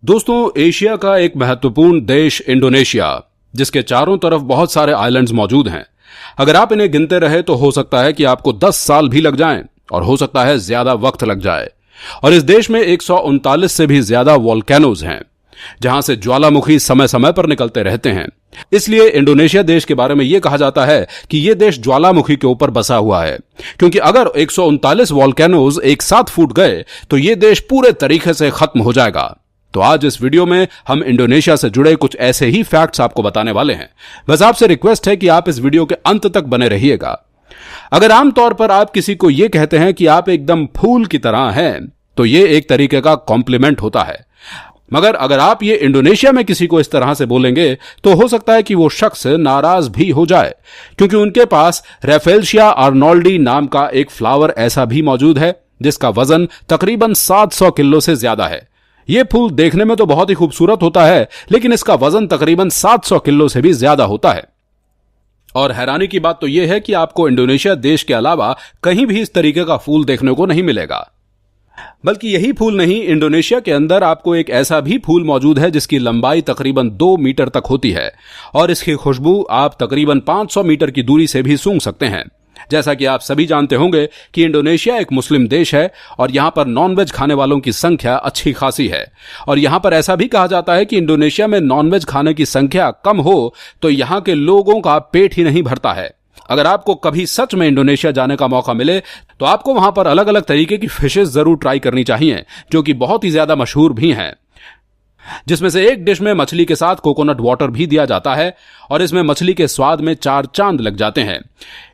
दोस्तों, एशिया का एक महत्वपूर्ण देश इंडोनेशिया, जिसके चारों तरफ बहुत सारे आइलैंड्स मौजूद हैं। अगर आप इन्हें गिनते रहे तो हो सकता है कि आपको 10 साल भी लग जाएं और हो सकता है ज्यादा वक्त लग जाए। और इस देश में 139 से भी ज्यादा वोल्केनोज हैं, जहां से ज्वालामुखी समय समय पर निकलते रहते हैं। इसलिए इंडोनेशिया देश के बारे में यह कहा जाता है कि यह देश ज्वालामुखी के ऊपर बसा हुआ है, क्योंकि अगर 139 वोल्केनोज एक साथ फूट गए तो यह देश पूरे तरीके से खत्म हो जाएगा। तो आज इस वीडियो में हम इंडोनेशिया से जुड़े कुछ ऐसे ही फैक्ट्स आपको बताने वाले हैं। बस आपसे रिक्वेस्ट है कि आप इस वीडियो के अंत तक बने रहिएगा। अगर आमतौर पर आप किसी को यह कहते हैं कि आप एकदम फूल की तरह हैं, तो यह एक तरीके का कॉम्प्लीमेंट होता है। मगर अगर आप ये इंडोनेशिया में किसी को इस तरह से बोलेंगे तो हो सकता है कि वो शख्स नाराज भी हो जाए, क्योंकि उनके पास रेफेल्शिया आर्नोल्डी नाम का एक फ्लावर ऐसा भी मौजूद है जिसका वजन तकरीबन 700 किलो से ज्यादा है। यह फूल देखने में तो बहुत ही खूबसूरत होता है, लेकिन इसका वजन तकरीबन 700 किलो से भी ज्यादा होता है। और हैरानी की बात तो यह है कि आपको इंडोनेशिया देश के अलावा कहीं भी इस तरीके का फूल देखने को नहीं मिलेगा। बल्कि यही फूल नहीं, इंडोनेशिया के अंदर आपको एक ऐसा भी फूल मौजूद है जिसकी लंबाई तकरीबन 2 मीटर तक होती है और इसकी खुशबू आप तकरीबन 500 मीटर की दूरी से भी सूंघ सकते हैं। जैसा कि आप सभी जानते होंगे कि इंडोनेशिया एक मुस्लिम देश है और यहां पर नॉनवेज खाने वालों की संख्या अच्छी खासी है। और यहां पर ऐसा भी कहा जाता है कि इंडोनेशिया में नॉनवेज खाने की संख्या कम हो तो यहां के लोगों का पेट ही नहीं भरता है। अगर आपको कभी सच में इंडोनेशिया जाने का मौका मिले तो आपको वहां पर अलग अलग तरीके की फिशेस जरूर ट्राई करनी चाहिए, जो कि बहुत ही ज्यादा मशहूर भी हैं। जिसमें से एक डिश में मछली के साथ कोकोनट वाटर भी दिया जाता है और इसमें मछली के स्वाद में 4 चांद लग जाते हैं।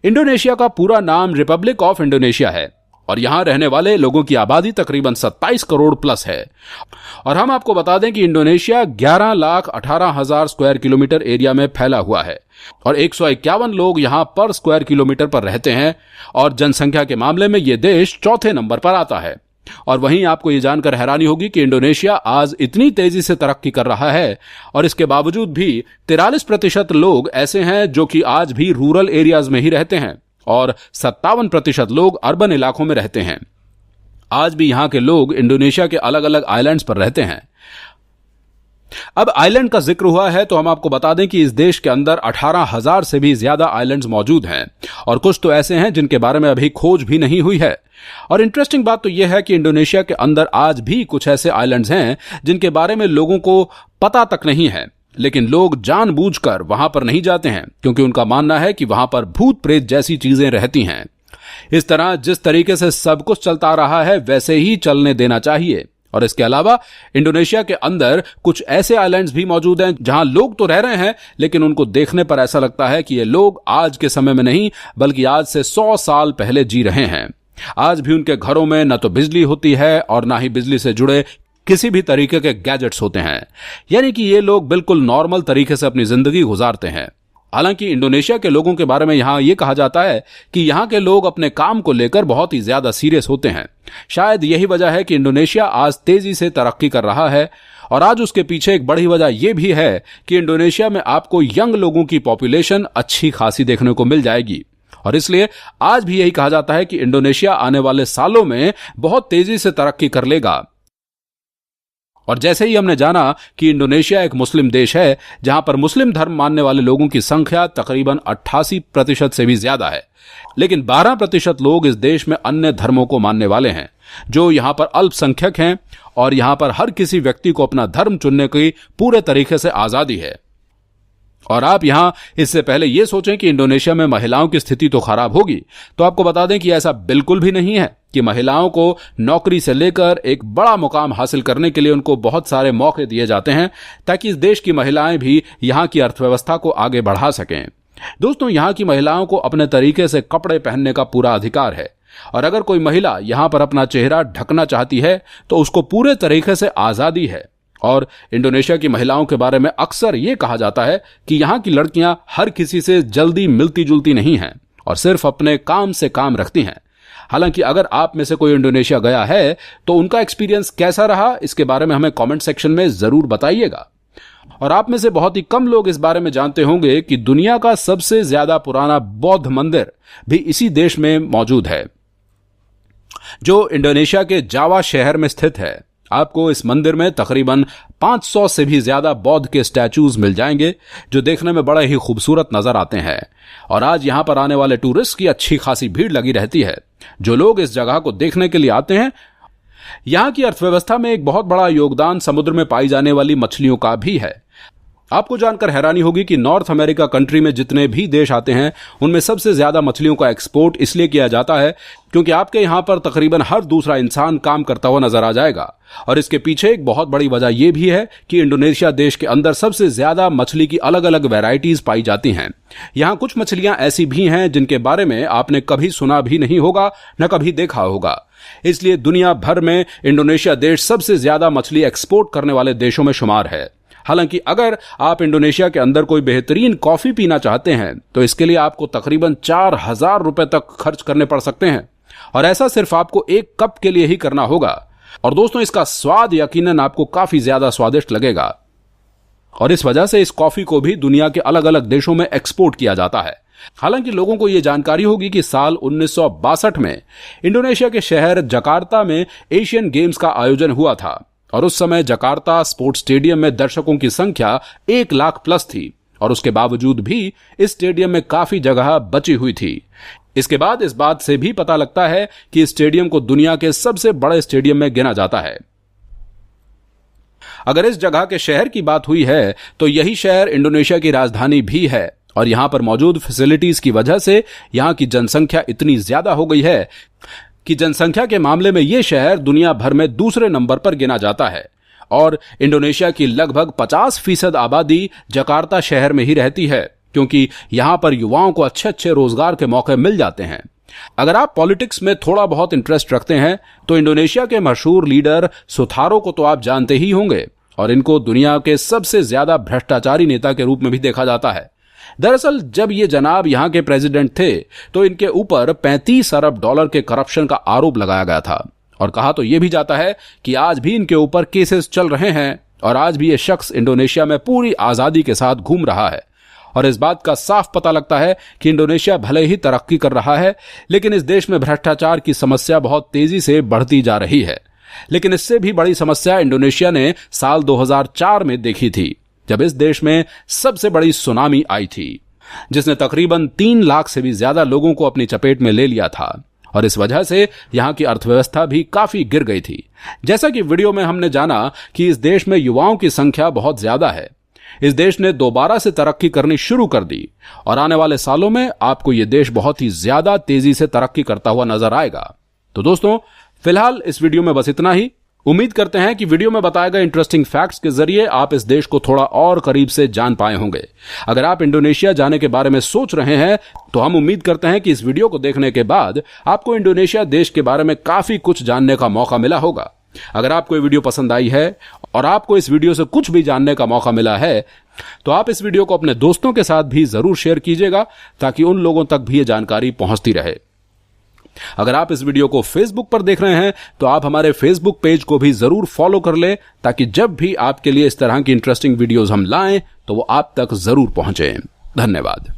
इंडोनेशिया का पूरा नाम रिपब्लिक ऑफ इंडोनेशिया है और यहां रहने वाले लोगों की आबादी तकरीबन 27 करोड़ प्लस है। और हम आपको बता दें कि इंडोनेशिया 11,18,000 स्क्वायर किलोमीटर एरिया में फैला हुआ है और 151 लोग यहां पर स्क्वायर किलोमीटर पर रहते हैं और जनसंख्या के मामले में यह देश चौथे नंबर पर आता है। और वहीं आपको यह जानकर हैरानी होगी कि इंडोनेशिया आज इतनी तेजी से तरक्की कर रहा है और इसके बावजूद भी 43% लोग ऐसे हैं जो कि आज भी रूरल एरियाज में ही रहते हैं और 57% लोग अर्बन इलाकों में रहते हैं। आज भी यहां के लोग इंडोनेशिया के अलग अलग आइलैंड्स पर रहते हैं। अब आइलैंड का जिक्र हुआ है तो हम आपको बता दें कि इस देश के अंदर 18,000 से भी ज्यादा आइलैंड्स मौजूद हैं और कुछ तो ऐसे हैं जिनके बारे में अभी खोज भी नहीं हुई है। और इंटरेस्टिंग बात तो यह है कि इंडोनेशिया के अंदर आज भी कुछ ऐसे आइलैंड्स हैं जिनके बारे में लोगों को पता तक नहीं है, लेकिन लोग जानबूझकर वहां पर नहीं जाते हैं क्योंकि उनका मानना है कि वहां पर भूत प्रेत जैसी चीजें रहती हैं। इस तरह जिस तरीके से सब कुछ चलता रहा है वैसे ही चलने देना चाहिए। और इसके अलावा इंडोनेशिया के अंदर कुछ ऐसे आइलैंड्स भी मौजूद हैं जहां लोग तो रह रहे हैं, लेकिन उनको देखने पर ऐसा लगता है कि ये लोग आज के समय में नहीं बल्कि आज से 100 साल पहले जी रहे हैं। आज भी उनके घरों में न तो बिजली होती है और ना ही बिजली से जुड़े किसी भी तरीके के गैजेट्स होते हैं, यानी कि ये लोग बिल्कुल नॉर्मल तरीके से अपनी जिंदगी गुजारते हैं। हालांकि इंडोनेशिया के लोगों के बारे में यहां यह कहा जाता है कि यहां के लोग अपने काम को लेकर बहुत ही ज्यादा सीरियस होते हैं। शायद यही वजह है कि इंडोनेशिया आज तेजी से तरक्की कर रहा है और आज उसके पीछे एक बड़ी वजह यह भी है कि इंडोनेशिया में आपको यंग लोगों की पॉपुलेशन अच्छी खासी देखने को मिल जाएगी। और इसलिए आज भी यही कहा जाता है कि इंडोनेशिया आने वाले सालों में बहुत तेजी से तरक्की कर लेगा। और जैसे ही हमने जाना कि इंडोनेशिया एक मुस्लिम देश है जहां पर मुस्लिम धर्म मानने वाले लोगों की संख्या तकरीबन 88% से भी ज्यादा है, लेकिन 12% लोग इस देश में अन्य धर्मों को मानने वाले हैं, जो यहां पर अल्पसंख्यक हैं और यहां पर हर किसी व्यक्ति को अपना धर्म चुनने की पूरे तरीके से आजादी है। और आप यहां इससे पहले यह सोचें कि इंडोनेशिया में महिलाओं की स्थिति तो खराब होगी, तो आपको बता दें कि ऐसा बिल्कुल भी नहीं है कि महिलाओं को नौकरी से लेकर एक बड़ा मुकाम हासिल करने के लिए उनको बहुत सारे मौके दिए जाते हैं ताकि इस देश की महिलाएं भी यहां की अर्थव्यवस्था को आगे बढ़ा सकें। दोस्तों, यहां की महिलाओं को अपने तरीके से कपड़े पहनने का पूरा अधिकार है और अगर कोई महिला यहां पर अपना चेहरा ढकना चाहती है तो उसको पूरे तरीके से आजादी है। और इंडोनेशिया की महिलाओं के बारे में अक्सर यह कहा जाता है कि यहां की लड़कियां हर किसी से जल्दी मिलती जुलती नहीं हैं और सिर्फ अपने काम से काम रखती हैं। हालांकि अगर आप में से कोई इंडोनेशिया गया है तो उनका एक्सपीरियंस कैसा रहा, इसके बारे में हमें कमेंट सेक्शन में जरूर बताइएगा। और आप में से बहुत ही कम लोग इस बारे में जानते होंगे कि दुनिया का सबसे ज्यादा पुराना बौद्ध मंदिर भी इसी देश में मौजूद है, जो इंडोनेशिया के जावा शहर में स्थित है। आपको इस मंदिर में तकरीबन 500 से भी ज्यादा बौद्ध के स्टैचूज मिल जाएंगे जो देखने में बड़े ही खूबसूरत नजर आते हैं। और आज यहां पर आने वाले टूरिस्ट की अच्छी खासी भीड़ लगी रहती है। जो लोग इस जगह को देखने के लिए आते हैं, यहां की अर्थव्यवस्था में एक बहुत बड़ा योगदान समुद्र में पाई जाने वाली मछलियों का भी है। आपको जानकर हैरानी होगी कि नॉर्थ अमेरिका कंट्री में जितने भी देश आते हैं उनमें सबसे ज्यादा मछलियों का एक्सपोर्ट इसलिए किया जाता है क्योंकि आपके यहां पर तकरीबन हर दूसरा इंसान काम करता हुआ नजर आ जाएगा। और इसके पीछे एक बहुत बड़ी वजह यह भी है कि इंडोनेशिया देश के अंदर सबसे ज्यादा मछली की अलग अलग वैरायटीज पाई जाती हैं। यहां कुछ मछलियां ऐसी भी हैं जिनके बारे में आपने कभी सुना भी नहीं होगा, न कभी देखा होगा। इसलिए दुनिया भर में इंडोनेशिया देश सबसे ज्यादा मछली एक्सपोर्ट करने वाले देशों में शुमार है। हालांकि अगर आप इंडोनेशिया के अंदर कोई बेहतरीन कॉफी पीना चाहते हैं तो इसके लिए आपको तकरीबन 4000 रुपए तक खर्च करने पड़ सकते हैं, और ऐसा सिर्फ आपको एक कप के लिए ही करना होगा। और दोस्तों, इसका स्वाद यकीनन आपको काफी ज्यादा स्वादिष्ट लगेगा, और इस वजह से इस कॉफी को भी दुनिया के अलग अलग देशों में एक्सपोर्ट किया जाता है। हालांकि लोगों को यह जानकारी होगी कि साल 1962 में इंडोनेशिया के शहर जकार्ता में एशियन गेम्स का आयोजन हुआ था, और उस समय जकार्ता स्पोर्ट्स स्टेडियम में दर्शकों की संख्या 1 लाख प्लस थी, और उसके बावजूद भी इस स्टेडियम में काफी जगह बची हुई थी। इसके बाद इस बात से भी पता लगता है कि स्टेडियम को दुनिया के सबसे बड़े स्टेडियम में गिना जाता है। अगर इस जगह के शहर की बात हुई है तो यही शहर इंडोनेशिया की राजधानी भी है, और यहां पर मौजूद फैसिलिटीज की वजह से यहां की जनसंख्या इतनी ज्यादा हो गई है कि जनसंख्या के मामले में यह शहर दुनिया भर में दूसरे नंबर पर गिना जाता है। और इंडोनेशिया की लगभग 50% आबादी जकार्ता शहर में ही रहती है, क्योंकि यहां पर युवाओं को अच्छे अच्छे रोजगार के मौके मिल जाते हैं। अगर आप पॉलिटिक्स में थोड़ा बहुत इंटरेस्ट रखते हैं तो इंडोनेशिया के मशहूर लीडर सुथारो को तो आप जानते ही होंगे, और इनको दुनिया के सबसे ज्यादा भ्रष्टाचारी नेता के रूप में भी देखा जाता है। दरअसल जब ये जनाब यहां के प्रेसिडेंट थे तो इनके ऊपर 35 अरब डॉलर के करप्शन का आरोप लगाया गया था, और कहा तो यह भी जाता है कि आज भी इनके ऊपर केसेस चल रहे हैं, और आज भी ये शख्स इंडोनेशिया में पूरी आजादी के साथ घूम रहा है। और इस बात का साफ पता लगता है कि इंडोनेशिया भले ही तरक्की कर रहा है, लेकिन इस देश में भ्रष्टाचार की समस्या बहुत तेजी से बढ़ती जा रही है। लेकिन इससे भी बड़ी समस्या इंडोनेशिया ने साल 2004 में देखी थी, जब इस देश में सबसे बड़ी सुनामी आई थी, जिसने तकरीबन 3 लाख से भी ज्यादा लोगों को अपनी चपेट में ले लिया था, और इस वजह से यहां की अर्थव्यवस्था भी काफी गिर गई थी। जैसा कि वीडियो में हमने जाना कि इस देश में युवाओं की संख्या बहुत ज्यादा है। इस देश ने दोबारा से तरक्की करनी शुरू कर दी, और आने वाले सालों में आपको यह देश बहुत ही ज्यादा तेजी से तरक्की करता हुआ नजर आएगा। तो दोस्तों, फिलहाल इस वीडियो में बस इतना ही। उम्मीद करते हैं कि वीडियो में बताए गए इंटरेस्टिंग फैक्ट्स के जरिए आप इस देश को थोड़ा और करीब से जान पाए होंगे। अगर आप इंडोनेशिया जाने के बारे में सोच रहे हैं तो हम उम्मीद करते हैं कि इस वीडियो को देखने के बाद आपको इंडोनेशिया देश के बारे में काफी कुछ जानने का मौका मिला होगा। अगर आपको ये वीडियो पसंद आई है और आपको इस वीडियो से कुछ भी जानने का मौका मिला है तो आप इस वीडियो को अपने दोस्तों के साथ भी जरूर शेयर कीजिएगा, ताकि उन लोगों तक भी ये जानकारी पहुंचती रहे। अगर आप इस वीडियो को फेसबुक पर देख रहे हैं तो आप हमारे फेसबुक पेज को भी जरूर फॉलो कर लें, ताकि जब भी आपके लिए इस तरह की इंटरेस्टिंग वीडियोस हम लाएं तो वो आप तक जरूर पहुंचे। धन्यवाद।